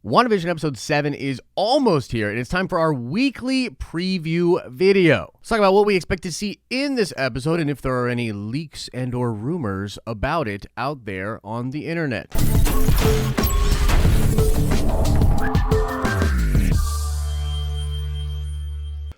WandaVision episode 7 is almost here, and it's time for our weekly preview video. Let's talk about what we expect to see in this episode and if there are any leaks and or rumors about it out there on the internet.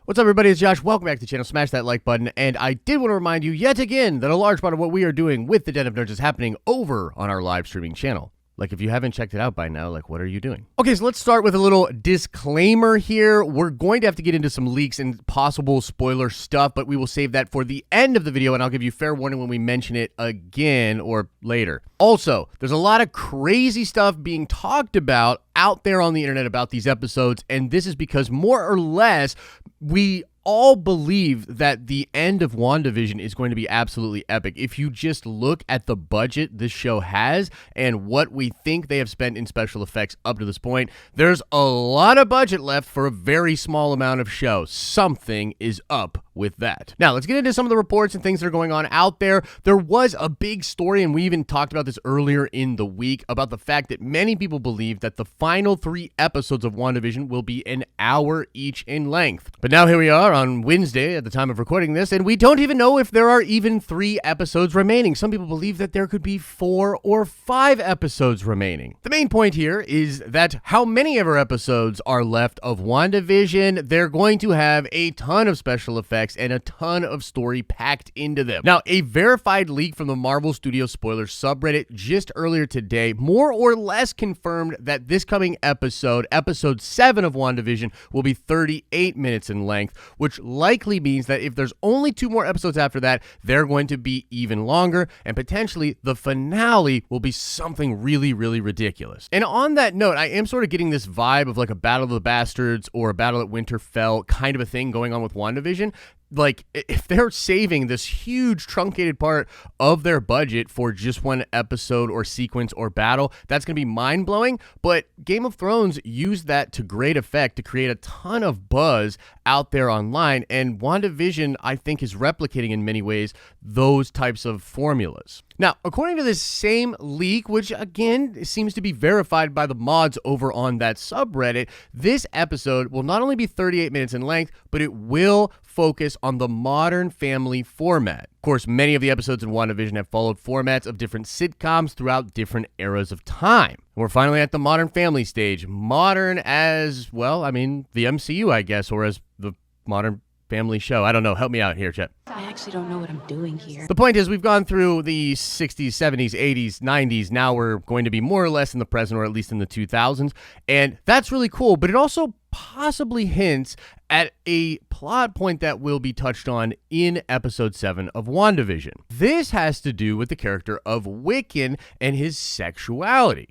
What's up, everybody? It's Josh. Welcome back to the channel. Smash that like button. And I did want to remind you yet again that a large part of what we are doing with the Den of Nerds is happening over on our live streaming channel. Like, if you haven't checked it out by now, like, what are you doing? Okay, so let's start with a little disclaimer here. We're going to have to get into some leaks and possible spoiler stuff, but we will save that for the end of the video, and I'll give you fair warning when we mention it again or later. Also, there's a lot of crazy stuff being talked about out there on the internet about these episodes, and this is because more or less we all believe that the end of WandaVision is going to be absolutely epic. If you just look at the budget this show has and what we think they have spent in special effects up to this point, there's a lot of budget left for a very small amount of show. Something is up with that. Now, let's get into some of the reports and things that are going on out there. There was a big story, and we even talked about this earlier in the week, about the fact that many people believe that the final 3 episodes of WandaVision will be an hour each in length. But now here we are on Wednesday at the time of recording this, and we don't even know if there are even 3 episodes remaining. Some people believe that there could be 4 or 5 episodes remaining. The main point here is that how many ever episodes are left of WandaVision, they're going to have a ton of special effects and a ton of story packed into them. Now, a verified leak from the Marvel Studios Spoilers subreddit just earlier today more or less confirmed that this coming episode, episode 7 of WandaVision, will be 38 minutes in length, which likely means that if there's only 2 more episodes after that, they're going to be even longer, and potentially the finale will be something really, really ridiculous. And on that note, I am sort of getting this vibe of like a Battle of the Bastards or a Battle at Winterfell kind of a thing going on with WandaVision. Like, if they're saving this huge truncated part of their budget for just one episode or sequence or battle, that's going to be mind-blowing. But Game of Thrones used that to great effect to create a ton of buzz out there online, and WandaVision, I think, is replicating in many ways those types of formulas. Now, according to this same leak, which again seems to be verified by the mods over on that subreddit, this episode will not only be 38 minutes in length, but it will focus on the Modern Family format. Of course, many of the episodes in WandaVision have followed formats of different sitcoms throughout different eras of time. We're finally at the Modern Family stage. Modern as, well, I mean, the MCU, I guess, or as the Modern Family show. I don't know. Help me out here, Chet. I actually don't know what I'm doing here. The point is, we've gone through the 60s, 70s, 80s, 90s. Now we're going to be more or less in the present, or at least in the 2000s. And that's really cool, but it also possibly hints at a plot point that will be touched on in episode 7 of WandaVision. This has to do with the character of Wiccan and his sexuality.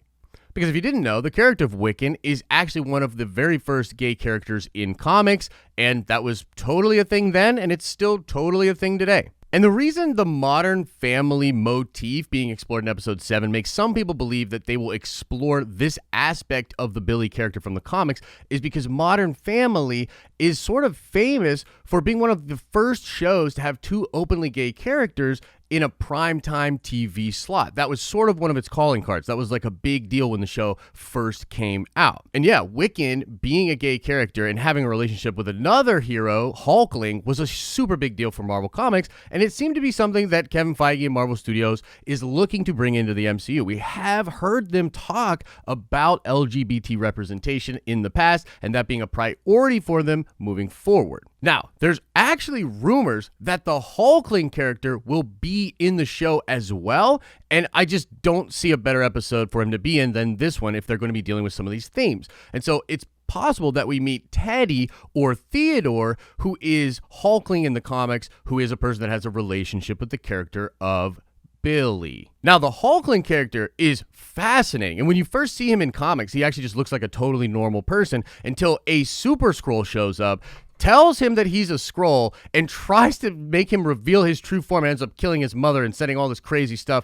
Because if you didn't know, the character of Wiccan is actually one of the very first gay characters in comics, and that was totally a thing then, and it's still totally a thing today. And the reason the Modern Family motif being explored in episode 7 makes some people believe that they will explore this aspect of the Billy character from the comics is because Modern Family is sort of famous for being one of the first shows to have 2 openly gay characters in a primetime TV slot. That was sort of one of its calling cards. That was like a big deal when the show first came out. And yeah, Wiccan being a gay character and having a relationship with another hero, Hulkling, was a super big deal for Marvel Comics, and it seemed to be something that Kevin Feige and Marvel Studios is looking to bring into the MCU. We have heard them talk about LGBT representation in the past, and that being a priority for them moving forward. Now, there's actually rumors that the Hulkling character will be in the show as well, and I just don't see a better episode for him to be in than this one if they're going to be dealing with some of these themes. And so it's possible that we meet Teddy or Theodore, who is Hulkling in the comics, who is a person that has a relationship with the character of Billy. Now, the Hulkling character is fascinating, and when you first see him in comics, he actually just looks like a totally normal person until a Super Skrull shows up, tells him that he's a Skrull, and tries to make him reveal his true form, and ends up killing his mother and setting all this crazy stuff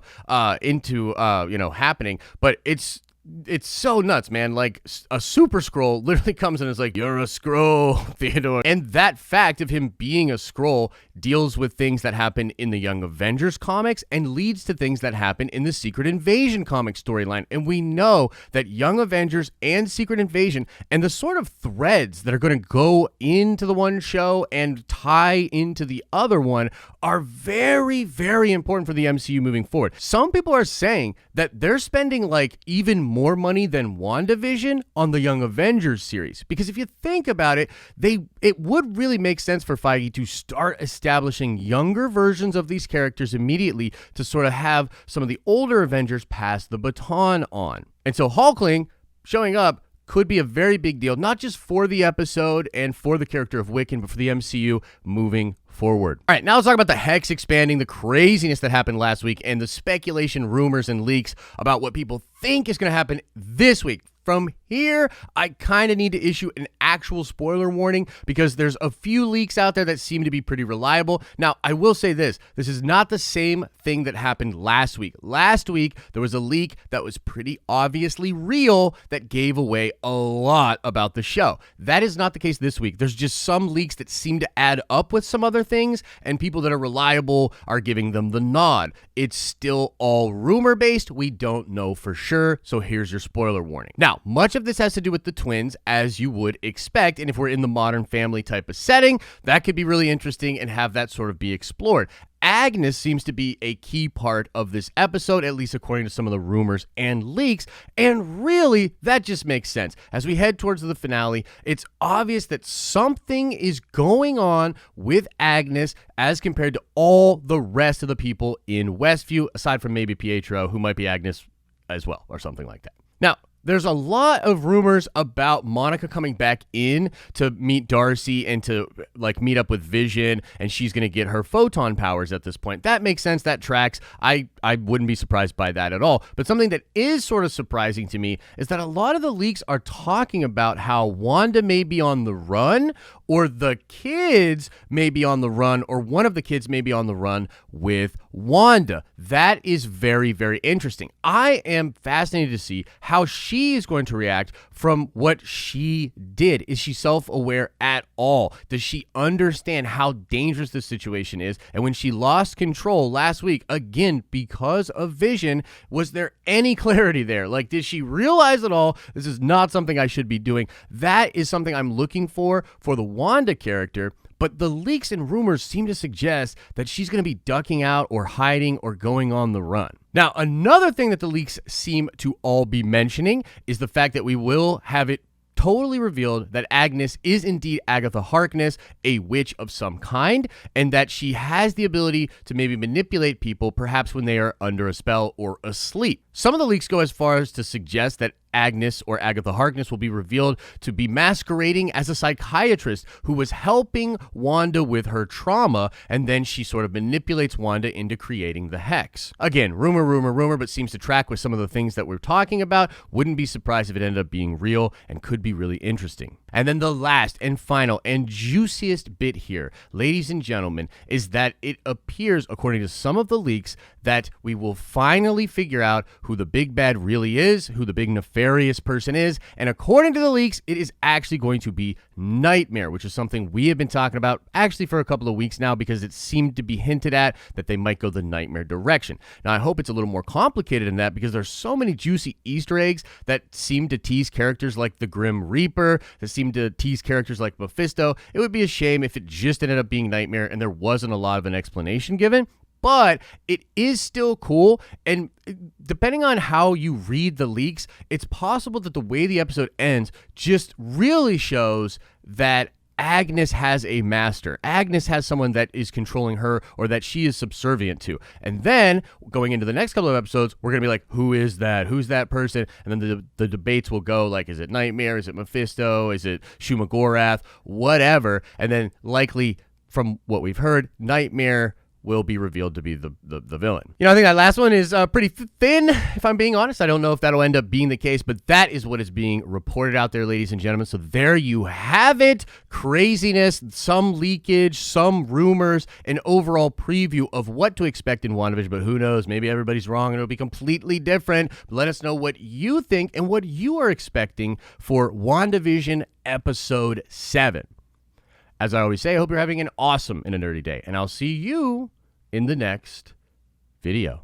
into happening. But it's it's so nuts, man. Like, a super Skrull literally comes in and is like, "You're a Skrull, Theodore." And that fact of him being a Skrull deals with things that happen in the Young Avengers comics and leads to things that happen in the Secret Invasion comic storyline. And we know that Young Avengers and Secret Invasion and the sort of threads that are going to go into the one show and tie into the other one are very, very important for the MCU moving forward. Some people are saying that they're spending like even more money than WandaVision on the Young Avengers series. Because if you think about it, it would really make sense for Feige to start establishing younger versions of these characters immediately to sort of have some of the older Avengers pass the baton on. And so Hulkling showing up could be a very big deal, not just for the episode and for the character of Wiccan, but for the MCU moving forward. All right, now let's talk about the Hex expanding, the craziness that happened last week, and the speculation, rumors, and leaks about what people think is going to happen this week. From here, I kind of need to issue an actual spoiler warning because there's a few leaks out there that seem to be pretty reliable. Now, I will say this is not the same thing that happened last week. Last week, there was a leak that was pretty obviously real that gave away a lot about the show. That is not the case this week. There's just some leaks that seem to add up with some other things, and people that are reliable are giving them the nod. It's still all rumor-based. We don't know for sure, so here's your spoiler warning. Now, much of this has to do with the twins, as you would expect, and if we're in the Modern Family type of setting, that could be really interesting and have that sort of be explored. Agnes seems to be a key part of this episode, at least according to some of the rumors and leaks, and really, that just makes sense. As we head towards the finale, it's obvious that something is going on with Agnes as compared to all the rest of the people in Westview, aside from maybe Pietro, who might be Agnes as well, or something like that. Now, there's a lot of rumors about Monica coming back in to meet Darcy and to like meet up with Vision, and she's going to get her photon powers at this point. That makes sense. That tracks. I wouldn't be surprised by that at all. But something that is sort of surprising to me is that a lot of the leaks are talking about how Wanda may be on the run, or the kids may be on the run, or one of the kids may be on the run with Wanda. That is very, very interesting. I am fascinated to see how she is going to react from what she did. Is she self-aware at all? Does she understand how dangerous this situation is? And when she lost control last week, again, because of Vision, was there any clarity there? Like, did she realize at all, this is not something I should be doing? That is something I'm looking for the Wanda character. But the leaks and rumors seem to suggest that she's going to be ducking out or hiding or going on the run. Now, another thing that the leaks seem to all be mentioning is the fact that we will have it totally revealed that Agnes is indeed Agatha Harkness, a witch of some kind, and that she has the ability to maybe manipulate people, perhaps when they are under a spell or asleep. Some of the leaks go as far as to suggest that Agnes or Agatha Harkness will be revealed to be masquerading as a psychiatrist who was helping Wanda with her trauma, and then she sort of manipulates Wanda into creating the Hex. Again, rumor, but seems to track with some of the things that we're talking about. Wouldn't be surprised if it ended up being real and could be really interesting. And then the last and final and juiciest bit here, ladies and gentlemen, is that it appears, according to some of the leaks, that we will finally figure out who the big bad really is, who the big nefarious person is, and according to the leaks, it is actually going to be Nightmare, which is something we have been talking about actually for a couple of weeks now because it seemed to be hinted at that they might go the Nightmare direction. Now, I hope it's a little more complicated than that because there's so many juicy Easter eggs that seem to tease characters like the Grim Reaper, that seem to tease characters like Mephisto. It would be a shame if it just ended up being Nightmare and there wasn't a lot of an explanation given. But it is still cool, and depending on how you read the leaks, it's possible that the way the episode ends just really shows that Agnes has a master. Agnes has someone that is controlling her or that she is subservient to. And then, going into the next couple of episodes, we're going to be like, who is that? Who's that person? And then the debates will go like, is it Nightmare? Is it Mephisto? Is it Shumagorath? Whatever. And then likely, from what we've heard, Nightmare will be revealed to be the villain. I think that last one is pretty thin, if I'm being honest. I don't know if that'll end up being the case, but that is what is being reported out there, ladies and gentlemen. So there you have it. Craziness, some leakage, some rumors, an overall preview of what to expect in WandaVision, but who knows? Maybe everybody's wrong and it'll be completely different. Let us know what you think and what you are expecting for WandaVision Episode 7. As I always say, I hope you're having an awesome and a nerdy day, and I'll see you in the next video.